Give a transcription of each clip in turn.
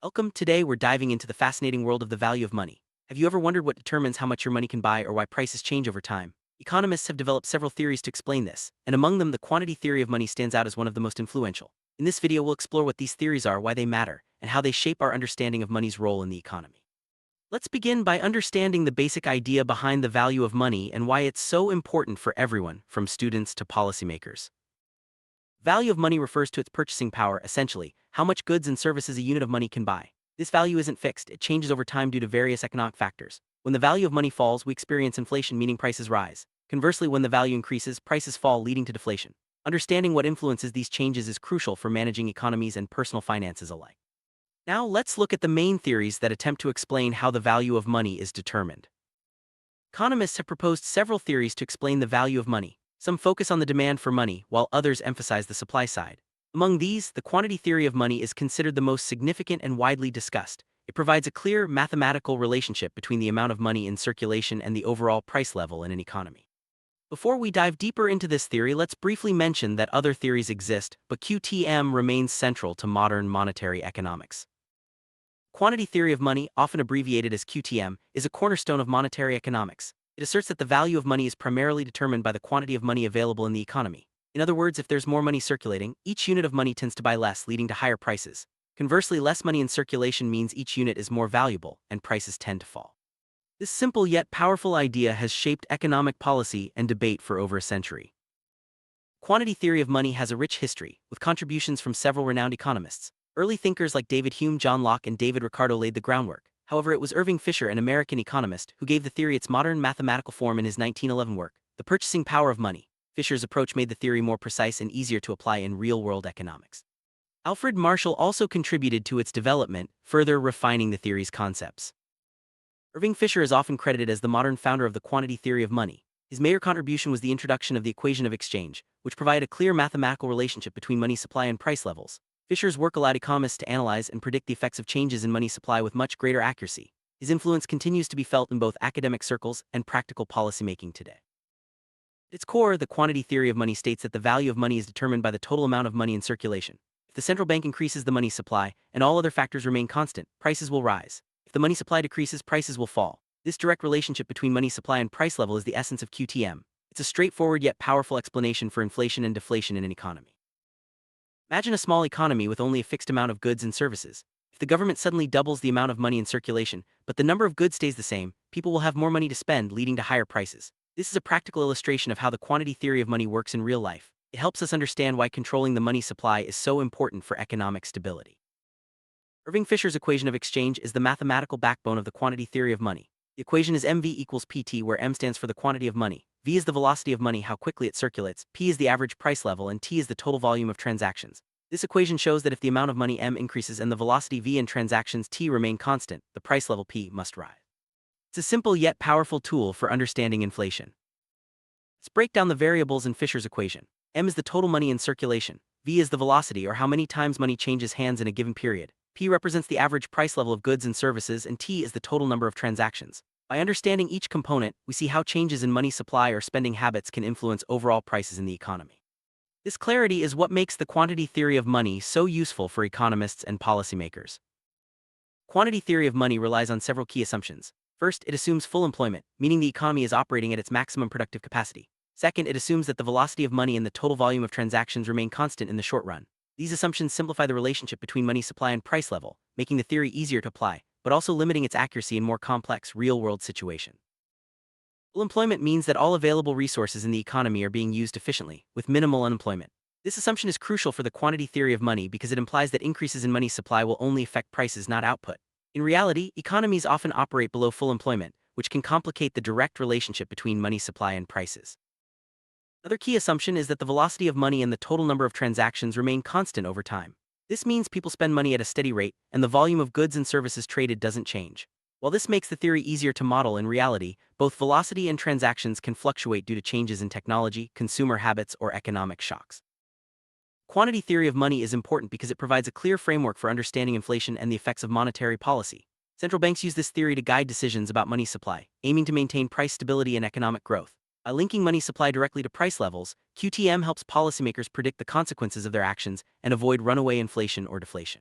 Welcome. Today we're diving into the fascinating world of the value of money. Have you ever wondered what determines how much your money can buy or why prices change over time? Economists have developed several theories to explain this, and among them the quantity theory of money stands out as one of the most influential. In this video we'll explore what these theories are, why they matter, and how they shape our understanding of money's role in the economy. Let's begin by understanding the basic idea behind the value of money and why it's so important for everyone, from students to policymakers. Value of money refers to its purchasing power, essentially, how much goods and services a unit of money can buy. This value isn't fixed, it changes over time due to various economic factors. When the value of money falls, we experience inflation, meaning prices rise. Conversely, when the value increases, prices fall, leading to deflation. Understanding what influences these changes is crucial for managing economies and personal finances alike. Now, let's look at the main theories that attempt to explain how the value of money is determined. Economists have proposed several theories to explain the value of money. Some focus on the demand for money, while others emphasize the supply side. Among these, the quantity theory of money is considered the most significant and widely discussed. It provides a clear mathematical relationship between the amount of money in circulation and the overall price level in an economy. Before we dive deeper into this theory, let's briefly mention that other theories exist, but QTM remains central to modern monetary economics. Quantity theory of money, often abbreviated as QTM, is a cornerstone of monetary economics. It asserts that the value of money is primarily determined by the quantity of money available in the economy. In other words, if there's more money circulating, each unit of money tends to buy less, leading to higher prices. Conversely, less money in circulation means each unit is more valuable, and prices tend to fall. This simple yet powerful idea has shaped economic policy and debate for over a century. Quantity theory of money has a rich history, with contributions from several renowned economists. Early thinkers like David Hume, John Locke, and David Ricardo laid the groundwork. However, it was Irving Fisher, an American economist, who gave the theory its modern mathematical form in his 1911 work, The Purchasing Power of Money. Fisher's approach made the theory more precise and easier to apply in real-world economics. Alfred Marshall also contributed to its development, further refining the theory's concepts. Irving Fisher is often credited as the modern founder of the quantity theory of money. His major contribution was the introduction of the equation of exchange, which provided a clear mathematical relationship between money supply and price levels. Fisher's work allowed economists to analyze and predict the effects of changes in money supply with much greater accuracy. His influence continues to be felt in both academic circles and practical policymaking today. At its core, the quantity theory of money states that the value of money is determined by the total amount of money in circulation. If the central bank increases the money supply, and all other factors remain constant, prices will rise. If the money supply decreases, prices will fall. This direct relationship between money supply and price level is the essence of QTM. It's a straightforward yet powerful explanation for inflation and deflation in an economy. Imagine a small economy with only a fixed amount of goods and services. If the government suddenly doubles the amount of money in circulation, but the number of goods stays the same, people will have more money to spend, leading to higher prices. This is a practical illustration of how the quantity theory of money works in real life. It helps us understand why controlling the money supply is so important for economic stability. Irving Fisher's equation of exchange is the mathematical backbone of the quantity theory of money. The equation is mv equals pt, where m stands for the quantity of money, v is the velocity of money, how quickly it circulates, p is the average price level, and t is the total volume of transactions. This equation shows that if the amount of money m increases and the velocity v and transactions t remain constant, the price level p must rise. It's a simple yet powerful tool for understanding inflation. Let's break down the variables in Fisher's equation. M is the total money in circulation, v is the velocity, or how many times money changes hands in a given period, p represents the average price level of goods and services, and t is the total number of transactions. By understanding each component, we see how changes in money supply or spending habits can influence overall prices in the economy. This clarity is what makes the quantity theory of money so useful for economists and policymakers. Quantity theory of money relies on several key assumptions. First, it assumes full employment, meaning the economy is operating at its maximum productive capacity. Second, it assumes that the velocity of money and the total volume of transactions remain constant in the short run. These assumptions simplify the relationship between money supply and price level, making the theory easier to apply, but also limiting its accuracy in more complex, real-world situations. Full employment means that all available resources in the economy are being used efficiently, with minimal unemployment. This assumption is crucial for the quantity theory of money because it implies that increases in money supply will only affect prices, not output. In reality, economies often operate below full employment, which can complicate the direct relationship between money supply and prices. Another key assumption is that the velocity of money and the total number of transactions remain constant over time. This means people spend money at a steady rate, and the volume of goods and services traded doesn't change. While this makes the theory easier to model, in reality, both velocity and transactions can fluctuate due to changes in technology, consumer habits, or economic shocks. Quantity theory of money is important because it provides a clear framework for understanding inflation and the effects of monetary policy. Central banks use this theory to guide decisions about money supply, aiming to maintain price stability and economic growth. By linking money supply directly to price levels, QTM helps policymakers predict the consequences of their actions and avoid runaway inflation or deflation.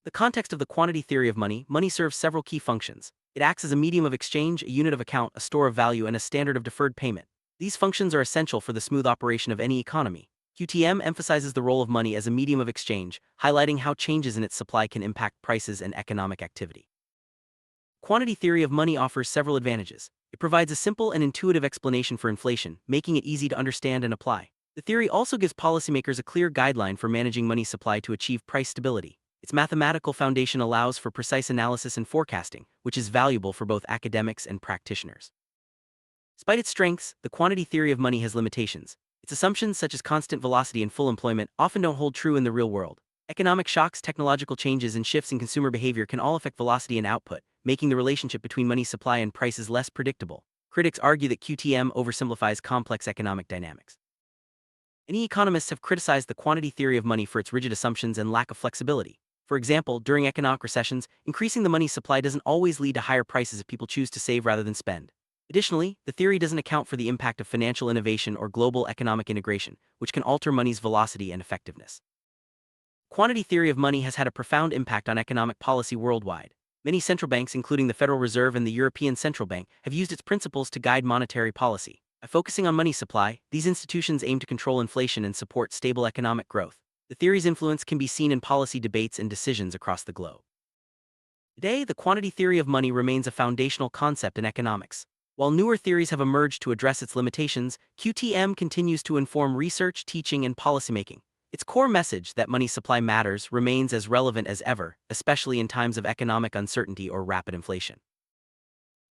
The context of the quantity theory of money, money serves several key functions. It acts as a medium of exchange, a unit of account, a store of value, and a standard of deferred payment. These functions are essential for the smooth operation of any economy. QTM emphasizes the role of money as a medium of exchange, highlighting how changes in its supply can impact prices and economic activity. Quantity theory of money offers several advantages. It provides a simple and intuitive explanation for inflation, making it easy to understand and apply. The theory also gives policymakers a clear guideline for managing money supply to achieve price stability. Its mathematical foundation allows for precise analysis and forecasting, which is valuable for both academics and practitioners. Despite its strengths, the quantity theory of money has limitations. Its assumptions, such as constant velocity and full employment, often don't hold true in the real world. Economic shocks, technological changes, and shifts in consumer behavior can all affect velocity and output, making the relationship between money supply and prices less predictable. Critics argue that QTM oversimplifies complex economic dynamics. Many economists have criticized the quantity theory of money for its rigid assumptions and lack of flexibility. For example, during economic recessions, increasing the money supply doesn't always lead to higher prices if people choose to save rather than spend. Additionally, the theory doesn't account for the impact of financial innovation or global economic integration, which can alter money's velocity and effectiveness. Quantity theory of money has had a profound impact on economic policy worldwide. Many central banks, including the Federal Reserve and the European Central Bank, have used its principles to guide monetary policy. By focusing on money supply, these institutions aim to control inflation and support stable economic growth. The theory's influence can be seen in policy debates and decisions across the globe. Today, the quantity theory of money remains a foundational concept in economics. While newer theories have emerged to address its limitations, QTM continues to inform research, teaching, and policymaking. Its core message that money supply matters remains as relevant as ever, especially in times of economic uncertainty or rapid inflation.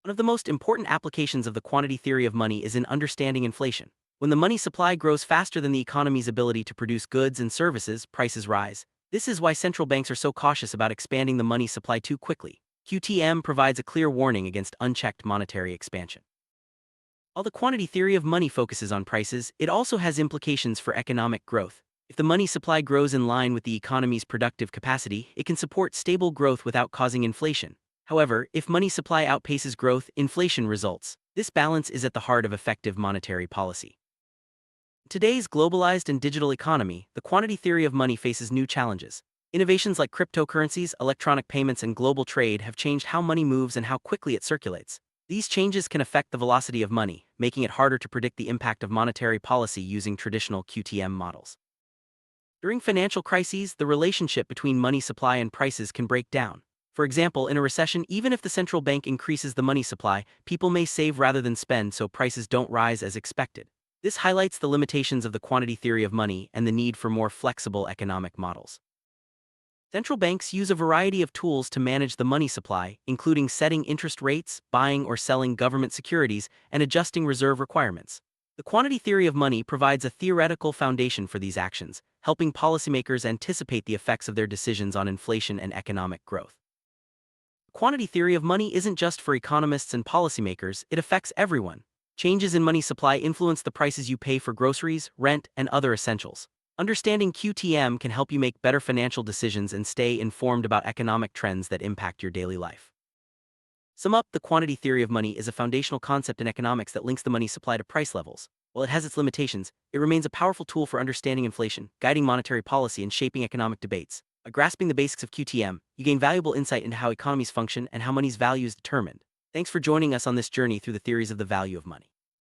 One of the most important applications of the quantity theory of money is in understanding inflation. When the money supply grows faster than the economy's ability to produce goods and services, prices rise. This is why central banks are so cautious about expanding the money supply too quickly. QTM provides a clear warning against unchecked monetary expansion. While the quantity theory of money focuses on prices, it also has implications for economic growth. If the money supply grows in line with the economy's productive capacity, it can support stable growth without causing inflation. However, if money supply outpaces growth, inflation results. This balance is at the heart of effective monetary policy. In today's globalized and digital economy, the quantity theory of money faces new challenges. Innovations like cryptocurrencies, electronic payments, and global trade have changed how money moves and how quickly it circulates. These changes can affect the velocity of money, making it harder to predict the impact of monetary policy using traditional QTM models. During financial crises, the relationship between money supply and prices can break down. For example, in a recession, even if the central bank increases the money supply, people may save rather than spend so prices don't rise as expected. This highlights the limitations of the quantity theory of money and the need for more flexible economic models. Central banks use a variety of tools to manage the money supply, including setting interest rates, buying or selling government securities, and adjusting reserve requirements. The quantity theory of money provides a theoretical foundation for these actions, helping policymakers anticipate the effects of their decisions on inflation and economic growth. The quantity theory of money isn't just for economists and policymakers, it affects everyone. Changes in money supply influence the prices you pay for groceries, rent, and other essentials. Understanding QTM can help you make better financial decisions and stay informed about economic trends that impact your daily life. Sum up, the quantity theory of money is a foundational concept in economics that links the money supply to price levels. While it has its limitations, it remains a powerful tool for understanding inflation, guiding monetary policy, and shaping economic debates. By grasping the basics of QTM, you gain valuable insight into how economies function and how money's value is determined. Thanks for joining us on this journey through the theories of the value of money.